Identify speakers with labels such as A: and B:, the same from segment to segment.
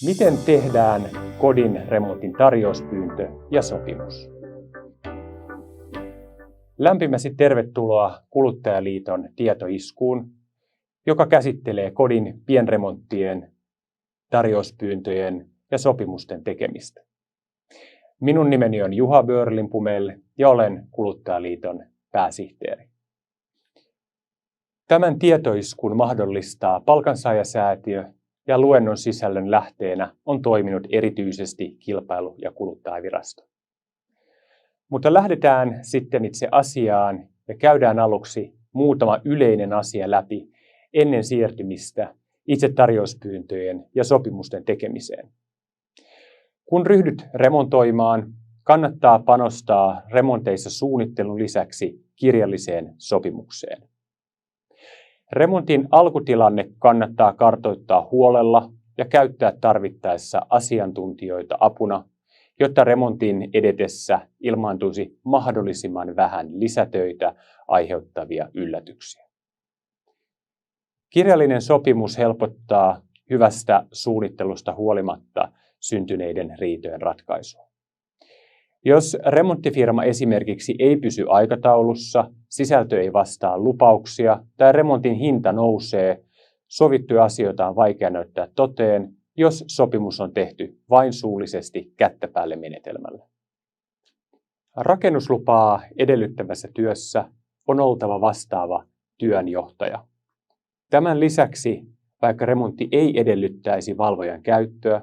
A: Miten tehdään kodin remontin tarjouspyyntö ja sopimus? Lämpimästi tervetuloa Kuluttajaliiton tietoiskuun, joka käsittelee kodin pienremonttien, tarjouspyyntöjen ja sopimusten tekemistä. Minun nimeni on Juha Börlin-Pumel ja olen Kuluttajaliiton pääsihteeri. Tämän tietoiskun mahdollistaa Palkansaajasäätiö ja luennon sisällön lähteenä on toiminut erityisesti Kilpailu- ja kuluttajavirasto. Mutta lähdetään sitten itse asiaan ja käydään aluksi muutama yleinen asia läpi ennen siirtymistä itse tarjouspyyntöjen ja sopimusten tekemiseen. Kun ryhdyt remontoimaan, kannattaa panostaa remonteissa suunnittelun lisäksi kirjalliseen sopimukseen. Remontin alkutilanne kannattaa kartoittaa huolella ja käyttää tarvittaessa asiantuntijoita apuna, jotta remontin edetessä ilmaantuisi mahdollisimman vähän lisätöitä aiheuttavia yllätyksiä. Kirjallinen sopimus helpottaa hyvästä suunnittelusta huolimatta syntyneiden riitojen ratkaisua. Jos remonttifirma esimerkiksi ei pysy aikataulussa, sisältö ei vastaa lupauksia tai remontin hinta nousee, sovittuja asioita on vaikea näyttää toteen, jos sopimus on tehty vain suullisesti kättä päälle menetelmällä. Rakennuslupaa edellyttävässä työssä on oltava vastaava työnjohtaja. Tämän lisäksi, vaikka remontti ei edellyttäisi valvojan käyttöä,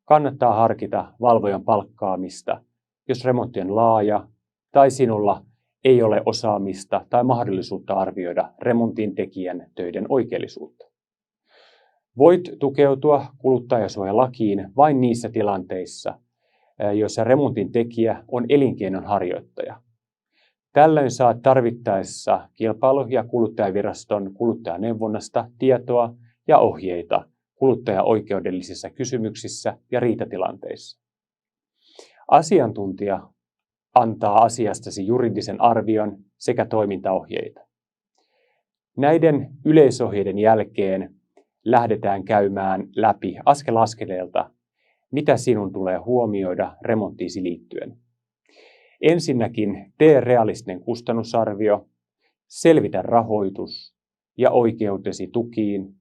A: kannattaa harkita valvojan palkkaamista, jos remontti on laaja tai sinulla ei ole osaamista tai mahdollisuutta arvioida remontin tekijän töiden oikeellisuutta. Voit tukeutua kuluttajasuojalakiin vain niissä tilanteissa, joissa remontin tekijä on elinkeinonharjoittaja. Tällöin saat tarvittaessa Kilpailu- ja kuluttajaviraston kuluttajaneuvonnasta tietoa ja ohjeita kuluttajaoikeudellisissa kysymyksissä ja riitatilanteissa. Asiantuntija antaa asiastasi juridisen arvion sekä toimintaohjeita. Näiden yleisohjeiden jälkeen lähdetään käymään läpi askel askeleelta, mitä sinun tulee huomioida remonttiisi liittyen. Ensinnäkin tee realistinen kustannusarvio, selvitä rahoitus ja oikeutesi tukiin.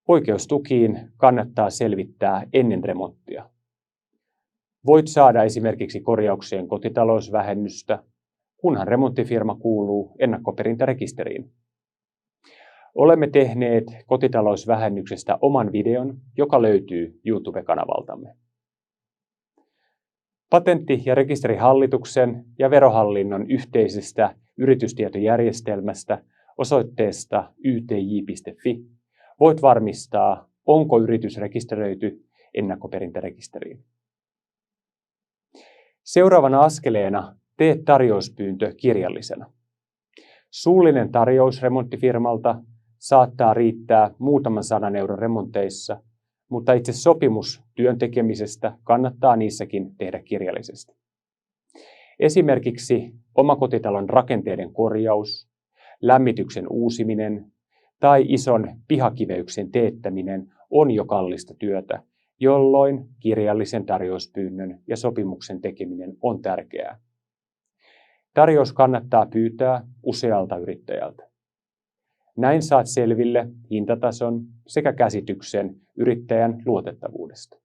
A: Oikeus tukiin kannattaa selvittää ennen remonttia. Voit saada esimerkiksi korjauksien kotitalousvähennystä, kunhan remonttifirma kuuluu ennakkoperintärekisteriin. Olemme tehneet kotitalousvähennyksestä oman videon, joka löytyy YouTube-kanavaltamme. Patentti- ja rekisterihallituksen ja Verohallinnon yhteisestä yritystietojärjestelmästä osoitteesta ytj.fi voit varmistaa, onko yritys rekisteröity ennakkoperintärekisteriin. Seuraavana askeleena tee tarjouspyyntö kirjallisena. Suullinen tarjous remonttifirmalta saattaa riittää muutaman 100 euron remonteissa, mutta itse sopimus työn tekemisestä kannattaa niissäkin tehdä kirjallisesti. Esimerkiksi omakotitalon rakenteiden korjaus, lämmityksen uusiminen tai ison pihakiveyksen teettäminen on jo kallista työtä, jolloin kirjallisen tarjouspyynnön ja sopimuksen tekeminen on tärkeää. Tarjous kannattaa pyytää usealta yrittäjältä. Näin saat selville hintatason sekä käsityksen yrittäjän luotettavuudesta.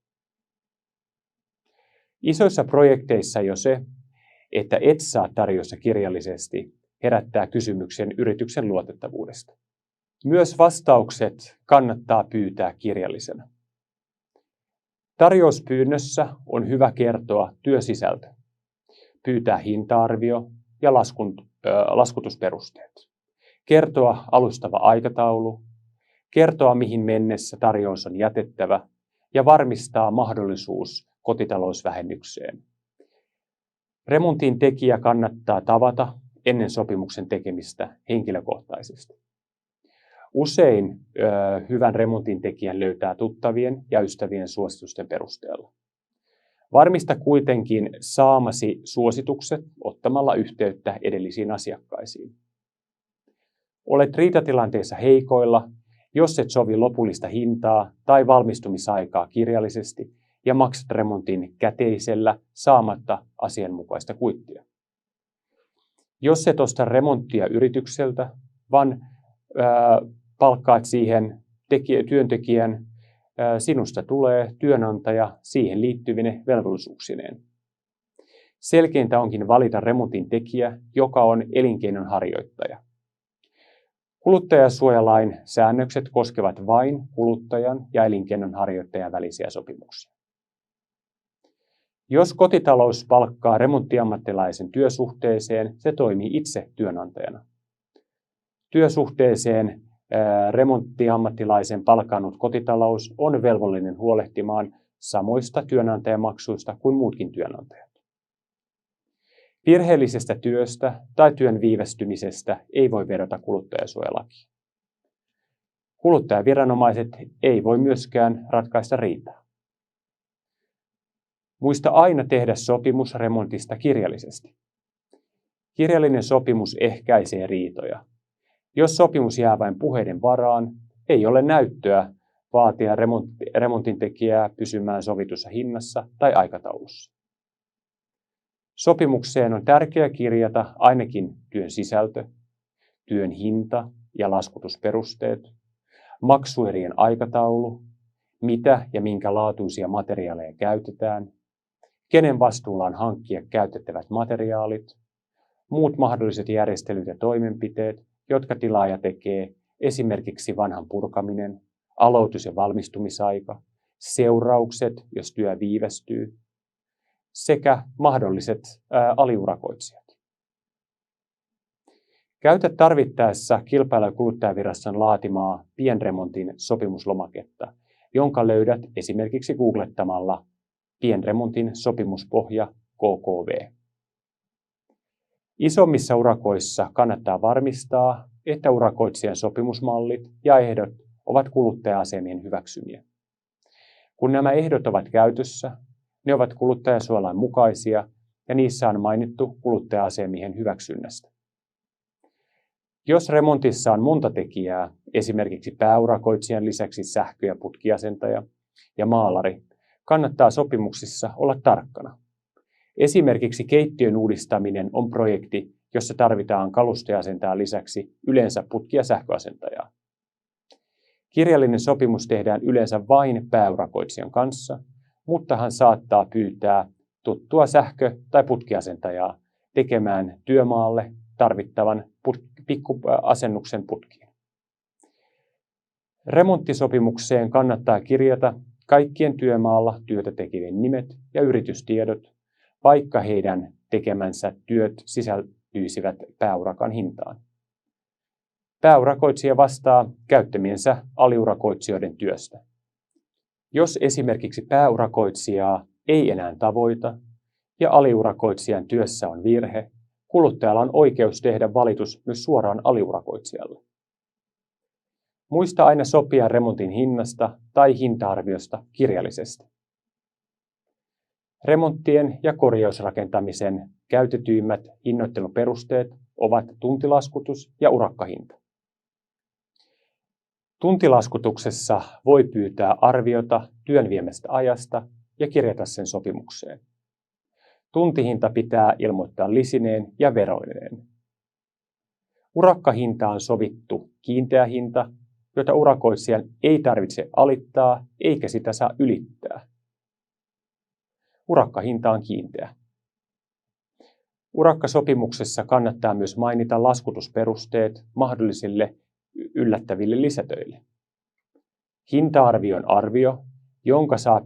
A: Isoissa projekteissa jo se, että et saa tarjousta kirjallisesti, herättää kysymyksen yrityksen luotettavuudesta. Myös vastaukset kannattaa pyytää kirjallisena. Tarjouspyynnössä on hyvä kertoa työsisältö, pyytää hinta-arvio ja laskutusperusteet, kertoa alustava aikataulu, kertoa mihin mennessä tarjous on jätettävä ja varmistaa mahdollisuus kotitalousvähennykseen. Remontin tekijä kannattaa tavata ennen sopimuksen tekemistä henkilökohtaisesti. Usein hyvän remontin tekijän löytää tuttavien ja ystävien suositusten perusteella. Varmista kuitenkin saamasi suositukset ottamalla yhteyttä edellisiin asiakkaisiin. Olet riitatilanteessa heikoilla Jos et sovi lopullista hintaa tai valmistumisaikaa kirjallisesti ja maksat remontin käteisellä saamatta asianmukaista kuittia. Jos et osta remonttia yritykseltä, vaan palkkaat siihen työntekijän, sinusta tulee työnantaja siihen liittyvine velvollisuuksineen. Selkeintä onkin valita remontin tekijä, joka on elinkeinon harjoittaja. Kuluttajasuojalain säännökset koskevat vain kuluttajan ja elinkeinon harjoittajan välisiä sopimuksia. Jos kotitalous palkkaa remonttiammattilaisen työsuhteeseen, se toimii itse työnantajana. Työsuhteeseen remonttiammattilaisen palkannut kotitalous on velvollinen huolehtimaan samoista työnantajamaksuista kuin muutkin työnantajat. Virheellisestä työstä tai työn viivästymisestä ei voi vedota kuluttajasuojalakiin. Kuluttajaviranomaiset ei voi myöskään ratkaista riitaa. Muista aina tehdä sopimus remontista kirjallisesti. Kirjallinen sopimus ehkäisee riitoja. Jos sopimus jää vain puheiden varaan, ei ole näyttöä vaatia remontintekijää pysymään sovitussa hinnassa tai aikataulussa. Sopimukseen on tärkeää kirjata ainakin työn sisältö, työn hinta ja laskutusperusteet, maksuerien aikataulu, mitä ja minkä laatuisia materiaaleja käytetään, kenen vastuulla on hankkia käytettävät materiaalit, muut mahdolliset järjestelyt ja toimenpiteet, jotka tilaaja tekee, esimerkiksi vanhan purkaminen, aloitus- ja valmistumisaika, seuraukset, jos työ viivästyy, sekä mahdolliset aliurakoitsijat. Käytä tarvittaessa Kilpailu- ja kuluttajaviraston laatimaa pienremontin sopimuslomaketta, jonka löydät esimerkiksi googlettamalla pienremontin sopimuspohja KKV. Isommissa urakoissa kannattaa varmistaa, että urakoitsijan sopimusmallit ja ehdot ovat kuluttaja-asemien hyväksymiä. Kun nämä ehdot ovat käytössä, ne ovat kuluttajasuojalain mukaisia ja niissä on mainittu kuluttaja-asiamiehen hyväksynnästä. Jos remontissa on monta tekijää, esimerkiksi pääurakoitsijan lisäksi sähkö- ja putkiasentaja ja maalari, kannattaa sopimuksissa olla tarkkana. Esimerkiksi keittiön uudistaminen on projekti, jossa tarvitaan kalusteasentajan lisäksi yleensä putki- ja sähköasentajaa. Kirjallinen sopimus tehdään yleensä vain pääurakoitsijan kanssa, mutta hän saattaa pyytää tuttua sähkö- tai putkiasentajaa tekemään työmaalle tarvittavan pikkuasennuksen putkiin. Remonttisopimukseen kannattaa kirjata kaikkien työmaalla työtä tekevien nimet ja yritystiedot, vaikka heidän tekemänsä työt sisältyisivät pääurakan hintaan. Pääurakoitsija vastaa käyttämiensä aliurakoitsijoiden työstä. Jos esimerkiksi pääurakoitsijaa ei enää tavoita ja aliurakoitsijan työssä on virhe, kuluttajalla on oikeus tehdä valitus myös suoraan aliurakoitsijalle. Muista aina sopia remontin hinnasta tai hinta-arviosta kirjallisesti. Remonttien ja korjausrakentamisen käytetyimmät hinnoitteluperusteet ovat tuntilaskutus ja urakkahinta. Tuntilaskutuksessa voi pyytää arviota työn viemästä ajasta ja kirjata sen sopimukseen. Tuntihinta pitää ilmoittaa lisineen ja veroineen. Urakkahinta on sovittu kiinteä hinta, jota urakoitsijan ei tarvitse alittaa eikä sitä saa ylittää. Urakkahinta on kiinteä. Urakkasopimuksessa kannattaa myös mainita laskutusperusteet mahdollisille yllättäville lisätöille. Hinta-arvio on arvio, jonka saa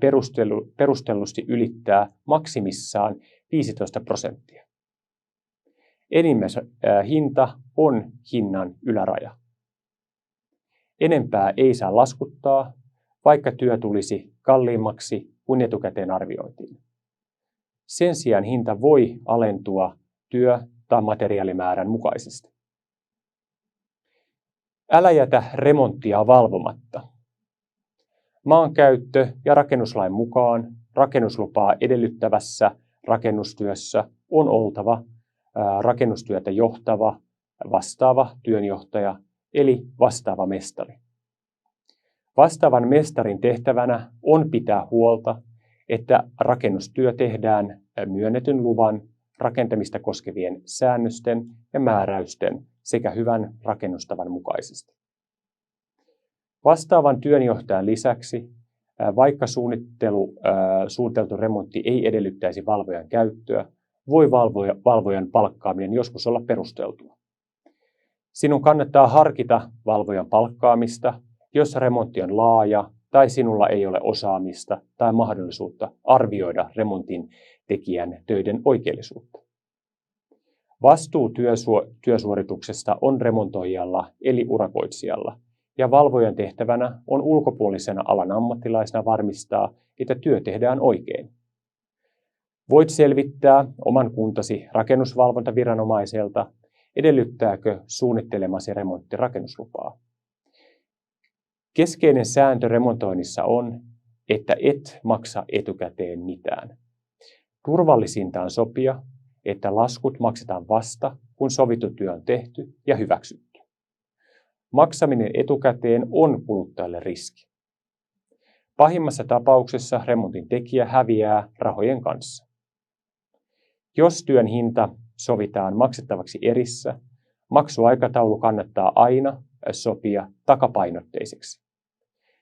A: perustellusti ylittää maksimissaan 15%. Enimmäishinta on hinnan yläraja. Enempää ei saa laskuttaa, vaikka työ tulisi kalliimmaksi kuin etukäteen arvioitiin. Sen sijaan hinta voi alentua työ- tai materiaalimäärän mukaisesti. Älä jätä remonttia valvomatta. Maankäyttö- ja rakennuslain mukaan rakennuslupaa edellyttävässä rakennustyössä on oltava rakennustyötä johtava vastaava työnjohtaja eli vastaava mestari. Vastaavan mestarin tehtävänä on pitää huolta, että rakennustyö tehdään myönnetyn luvan, rakentamista koskevien säännösten ja määräysten sekä hyvän rakennustavan mukaisesti. Vastaavan työnjohtajan lisäksi, vaikka suunniteltu remontti ei edellyttäisi valvojan käyttöä, voi valvojan palkkaaminen joskus olla perusteltua. Sinun kannattaa harkita valvojan palkkaamista, jos remontti on laaja tai sinulla ei ole osaamista tai mahdollisuutta arvioida remontin tekijän töiden oikeellisuutta. Vastuu työsuorituksesta on remontoijalla eli urakoitsijalla, ja valvojan tehtävänä on ulkopuolisena alan ammattilaisena varmistaa, että työ tehdään oikein. Voit selvittää oman kuntasi rakennusvalvontaviranomaiselta, edellyttääkö suunnittelemasi remontti rakennuslupaa. Keskeinen sääntö remontoinnissa on, että et maksa etukäteen mitään. Turvallisinta on sopia, että laskut maksetaan vasta, kun sovittu työ on tehty ja hyväksytty. Maksaminen etukäteen on kuluttajalle riski. Pahimmassa tapauksessa remontin tekijä häviää rahojen kanssa. Jos työn hinta sovitaan maksettavaksi erissä, maksuaikataulu kannattaa aina sopia takapainotteiseksi.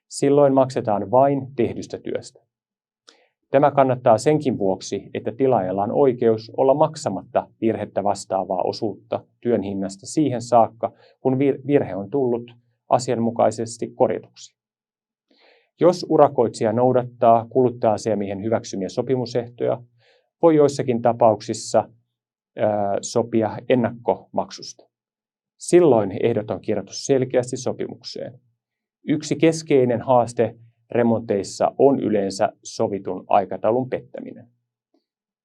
A: Silloin maksetaan vain tehdystä työstä. Tämä kannattaa senkin vuoksi, että tilaajalla on oikeus olla maksamatta virhettä vastaavaa osuutta työn hinnasta siihen saakka, kun virhe on tullut asianmukaisesti korjatuksi. Jos urakoitsija noudattaa kuluttaja-asiamiehen hyväksymiä sopimusehtoja, voi joissakin tapauksissa sopia ennakkomaksusta. Silloin ehdot on kirjattu selkeästi sopimukseen. Yksi keskeinen haaste remonteissa on yleensä sovitun aikataulun pettäminen.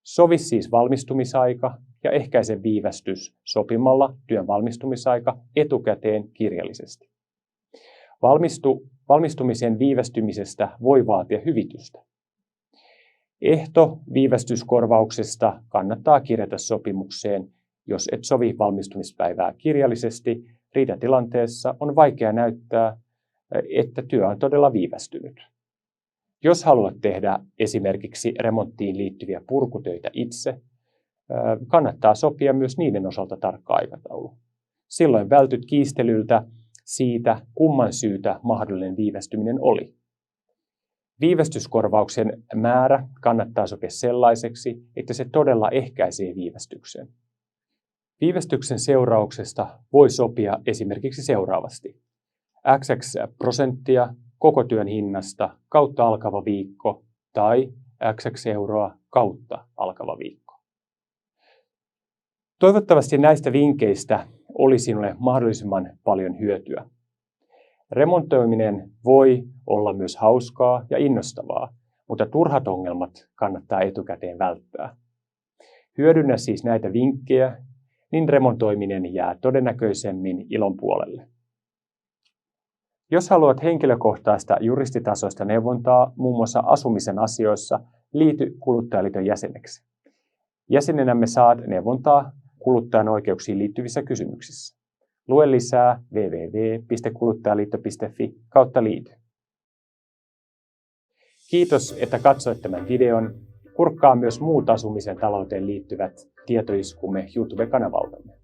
A: Sovi siis valmistumisaika ja ehkäise viivästys sopimalla työn valmistumisaika etukäteen kirjallisesti. Valmistumisen viivästymisestä voi vaatia hyvitystä. Ehto viivästyskorvauksesta kannattaa kirjata sopimukseen, jos et sovi valmistumispäivää kirjallisesti. Riitatilanteessa on vaikea näyttää, että työ on todella viivästynyt. Jos haluat tehdä esimerkiksi remonttiin liittyviä purkutöitä itse, kannattaa sopia myös niiden osalta tarkka aikataulu. Silloin vältyt kiistelyltä siitä, kumman syytä mahdollinen viivästyminen oli. Viivästyskorvauksen määrä kannattaa sopia sellaiseksi, että se todella ehkäisee viivästyksen. Viivästyksen seurauksesta voi sopia esimerkiksi seuraavasti: XX% koko työn hinnasta kautta alkava viikko tai XX euroa kautta alkava viikko. Toivottavasti näistä vinkkeistä oli sinulle mahdollisimman paljon hyötyä. Remontoiminen voi olla myös hauskaa ja innostavaa, mutta turhat ongelmat kannattaa etukäteen välttää. Hyödynnä siis näitä vinkkejä, niin remontoiminen jää todennäköisemmin ilon puolelle. Jos haluat henkilökohtaista juristitasoista neuvontaa muun muassa asumisen asioissa, liity Kuluttajaliiton jäseneksi. Jäsenenämme saat neuvontaa kuluttajan oikeuksiin liittyvissä kysymyksissä. Lue lisää www.kuluttajaliitto.fi/liity. Kiitos, että katsoit tämän videon. Kurkkaa myös muut asumisen talouteen liittyvät tietoiskumme YouTube-kanavaltamme.